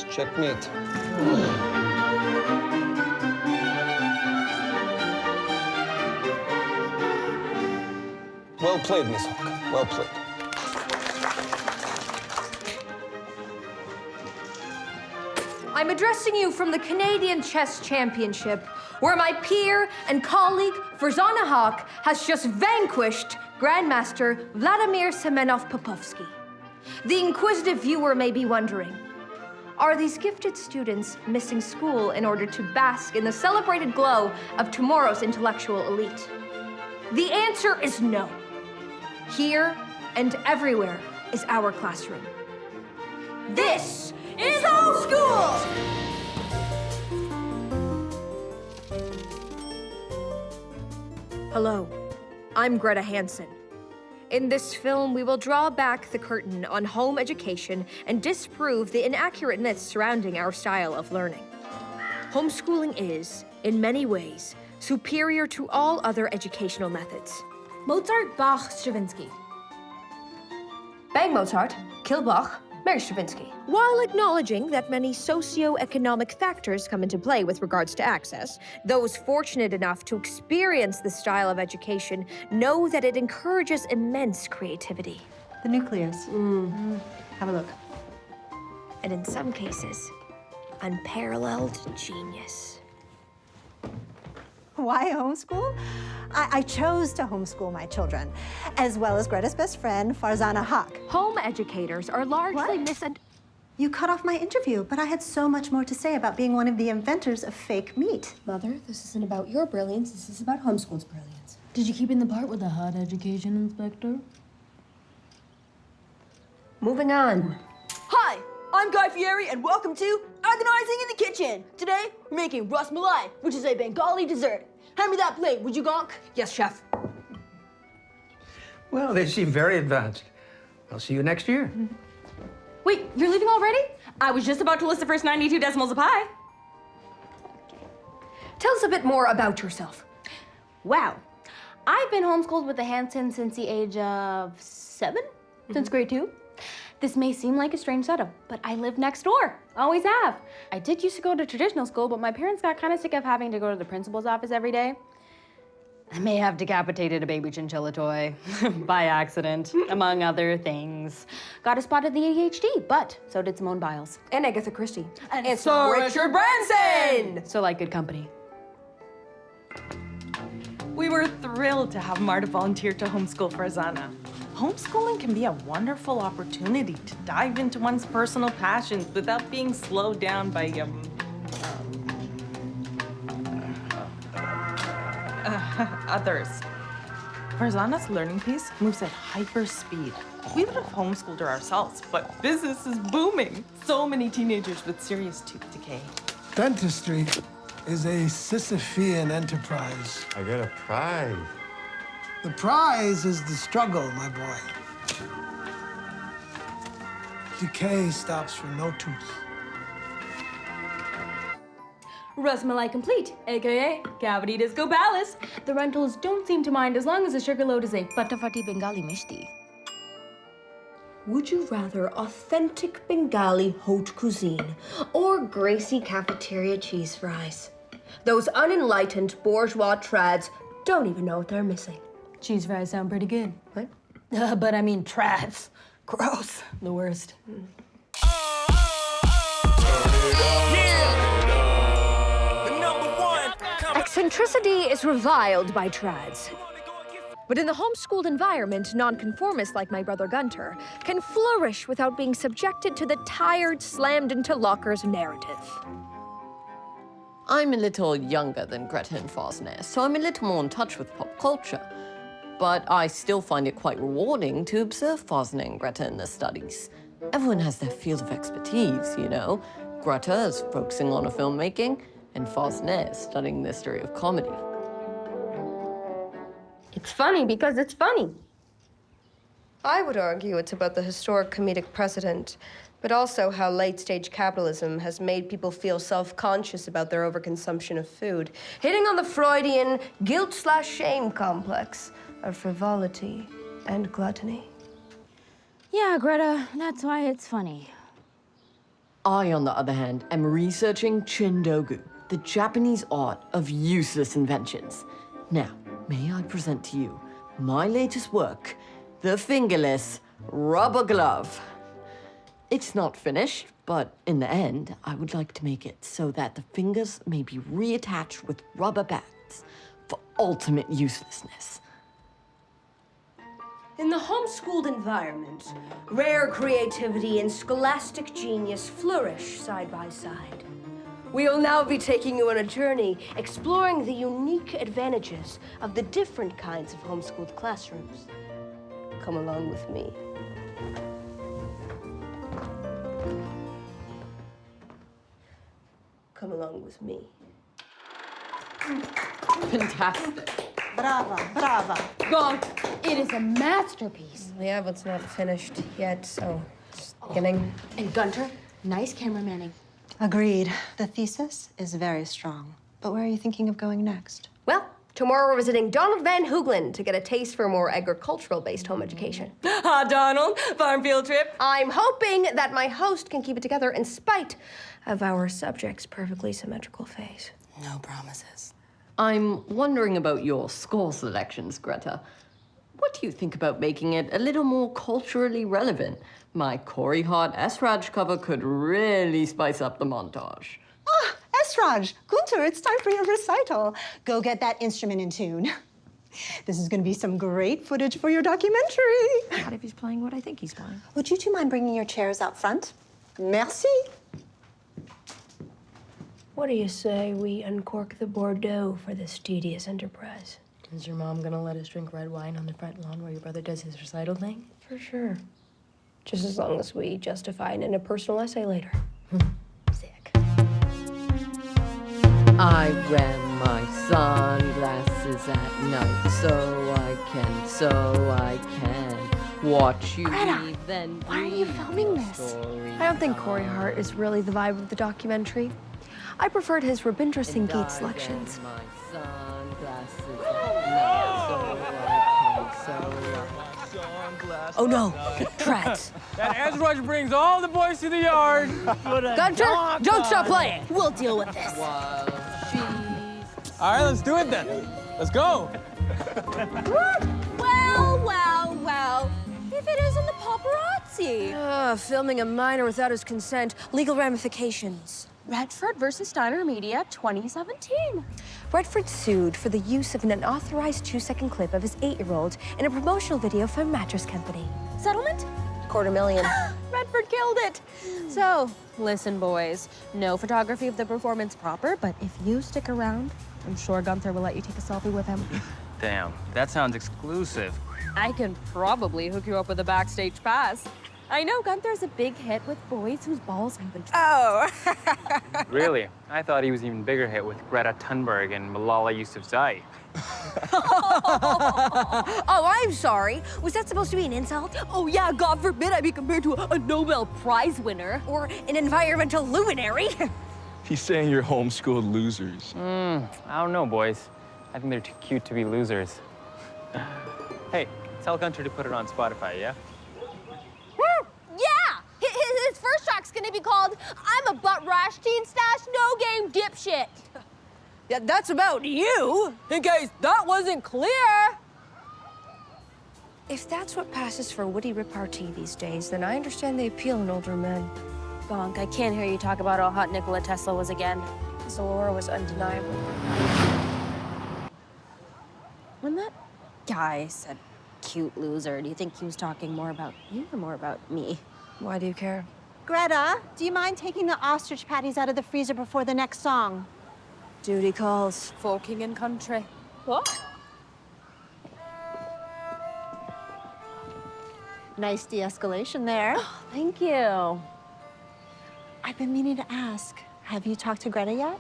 It's checkmate. Well played, Miss Haqq. Well played. I'm addressing you from the Canadian Chess Championship, where my peer and colleague, Farzanah Haqq, has just vanquished Grandmaster Vladimir Semenov-Popovsky. The inquisitive viewer may be wondering, are these gifted students missing school in order to bask in the celebrated glow of tomorrow's intellectual elite? The answer is no. Here and everywhere is our classroom. This is Homeschooled! Hello, I'm Greta Hansen. In this film, we will draw back the curtain on home education and disprove the inaccurate myths surrounding our style of learning. Homeschooling is, in many ways, superior to all other educational methods. Mozart, Bach, Stravinsky. Bang Mozart, kill Bach, marry Stravinsky. While acknowledging that many socio-economic factors come into play with regards to access, those fortunate enough to experience this style of education know that it encourages immense creativity. The nucleus. Have a look. And in some cases, unparalleled genius. Why homeschool? I chose to homeschool my children, as well as Greta's best friend, Farzanah Haqq. Home educators are largely You cut off my interview, but I had so much more to say about being one of the inventors of fake meat. Mother, this isn't about your brilliance, this is about Homeschool's brilliance. Did you keep in the part with the hot education inspector? Moving on. Hi, I'm Guy Fieri, and welcome to Agonizing in the Kitchen. Today, we're making ras malai, which is a Bengali dessert. Hand me that plate, would you, Gonk? Yes, chef. Well, they seem very advanced. I'll see you next year. Wait, you're leaving already? I was just about to list the first 92 decimals of pi. Tell us a bit more about yourself. Wow. I've been homeschooled with the Hansens since the age of 7, since grade 2. This may seem like a strange setup, but I live next door. Always have. I did used to go to traditional school, but my parents got kind of sick of having to go to the principal's office every day. I may have decapitated a baby chinchilla toy by accident, among other things. Got a spot at the ADHD, but so did Simone Biles. And Agatha Christie. And so Richard Branson! So like good company. We were thrilled to have Marta volunteer to homeschool Farzanah. Homeschooling can be a wonderful opportunity to dive into one's personal passions without being slowed down by others. Farzanah's learning pace moves at hyper speed. We would have homeschooled her ourselves, but business is booming. So many teenagers with serious tooth decay. Dentistry is a Sisyphean enterprise. I got a prize. The prize is the struggle, my boy. Decay stops for no tooth. Ras malai complete, aka Cavity Disco Palace. The rentals don't seem to mind as long as the sugar load is a fatafati Bengali mishti. Would you rather authentic Bengali haute cuisine or Gracie cafeteria cheese fries? Those unenlightened bourgeois trads don't even know what they're missing. Cheese fries sound pretty good. What? But I mean trads. Gross. The worst. Eccentricity is reviled by trads. But in the homeschooled environment, nonconformists like my brother Gunter can flourish without being subjected to the tired, slammed-into-lockers narrative. I'm a little younger than Greta and Farzanah, so I'm a little more in touch with pop culture. But I still find it quite rewarding to observe Farzanah and Greta in their studies. Everyone has their field of expertise, you know. Greta is focusing on her filmmaking, and Farzanah is studying the history of comedy. It's funny because it's funny. I would argue it's about the historic comedic precedent, but also how late-stage capitalism has made people feel self-conscious about their overconsumption of food, hitting on the Freudian guilt/shame complex of frivolity and gluttony. Yeah, Greta, that's why it's funny. I, on the other hand, am researching chindogu, the Japanese art of useless inventions. Now, may I present to you my latest work, the fingerless rubber glove. It's not finished, but in the end, I would like to make it so that the fingers may be reattached with rubber bands for ultimate uselessness. In the homeschooled environment, rare creativity and scholastic genius flourish side by side. We will now be taking you on a journey exploring the unique advantages of the different kinds of homeschooled classrooms. Come along with me. Come along with me. Fantastic. Brava, brava. Gonk, it is a masterpiece. Yeah, but it's not finished yet, so just beginning. And Gunter, nice cameramanning. Agreed. The thesis is very strong. But where are you thinking of going next? Well, tomorrow we're visiting Donald Van Hooglen to get a taste for more agricultural-based home education. Hi, Donald. Farm field trip. I'm hoping that my host can keep it together in spite of our subject's perfectly symmetrical face. No promises. I'm wondering about your score selections, Greta. What do you think about making it a little more culturally relevant? My Corey Hart esraj cover could really spice up the montage. Ah, esraj. Gunter, it's time for your recital. Go get that instrument in tune. This is going to be some great footage for your documentary. What if he's playing what I think he's playing? Would you two mind bringing your chairs out front? Merci. What do you say we uncork the Bordeaux for this tedious enterprise? Is your mom gonna let us drink red wine on the front lawn where your brother does his recital thing? For sure. Just as long as we justify it in a personal essay later. Sick. I wear my sunglasses at night so I can watch you leave, then Why are you filming this? I don't think Corey Hart is really the vibe of the documentary. I preferred his Rabindra Singh Geet selections. Oh no, Trats. That esraj brings all the boys to the yard. Gunter, don't stop playing. We'll deal with this. All right, let's do it then. Let's go. Well. If it isn't the paparazzi. Filming a minor without his consent, legal ramifications. Redford versus Steiner Media, 2017. Redford sued for the use of an unauthorized 2-second clip of his 8-year-old in a promotional video for a mattress company. Settlement? $250,000. Redford killed it. So, listen, boys. No photography of the performance proper, but if you stick around, I'm sure Gunther will let you take a selfie with him. Damn, that sounds exclusive. I can probably hook you up with a backstage pass. I know Gunther's a big hit with boys whose balls have been... Oh. Really? I thought he was even bigger hit with Greta Thunberg and Malala Yousafzai. Oh, I'm sorry. Was that supposed to be an insult? Oh yeah, God forbid I be compared to a Nobel Prize winner. Or an environmental luminary? He's saying you're homeschooled losers. I don't know, boys. I think they're too cute to be losers. Hey, tell Gunter to put it on Spotify, yeah? Yeah! His first track's gonna be called I'm a butt rash teen stash no game dipshit. Yeah, that's about you, in case that wasn't clear. If that's what passes for witty repartee these days, then I understand the appeal in older men. Gonk, I can't hear you talk about how hot Nikola Tesla was again. His allure was undeniable. When that guy said cute loser, do you think he was talking more about you or more about me? Why do you care? Greta, do you mind taking the ostrich patties out of the freezer before the next song? Duty calls. For king and country. What? Nice de-escalation there. Oh, thank you. I've been meaning to ask, have you talked to Greta yet?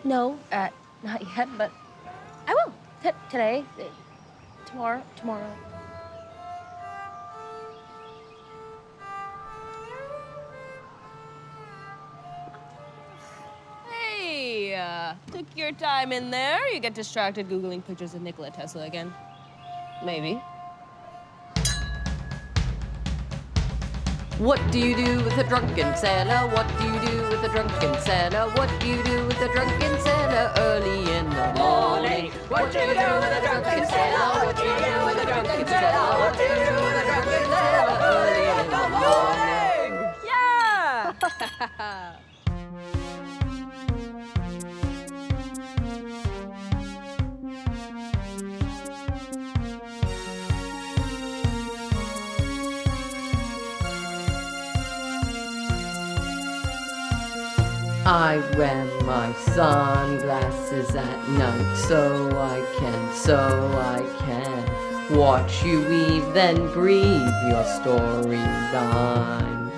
No, not yet, but I will. Today, tomorrow. Hey, took your time in there. You get distracted Googling pictures of Nikola Tesla again. Maybe. What do you do with a drunken sailor? What do you do with a drunken sailor? What do you do with a drunken sailor early in the morning? What do you do with a drunken sailor? What do you do with a drunken sailor? What do you do with a drunken sailor early in the morning? Yeah! I wear my sunglasses at night so I can watch you weave, then breathe your storylines.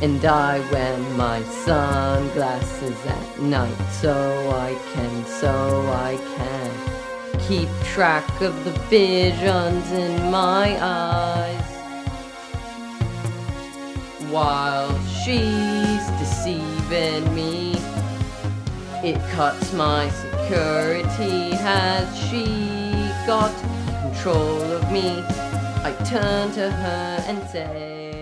And I wear my sunglasses at night so I can keep track of the visions in my eyes. While she's deceiving me, it cuts my security. Has she got control of me? I turn to her and say,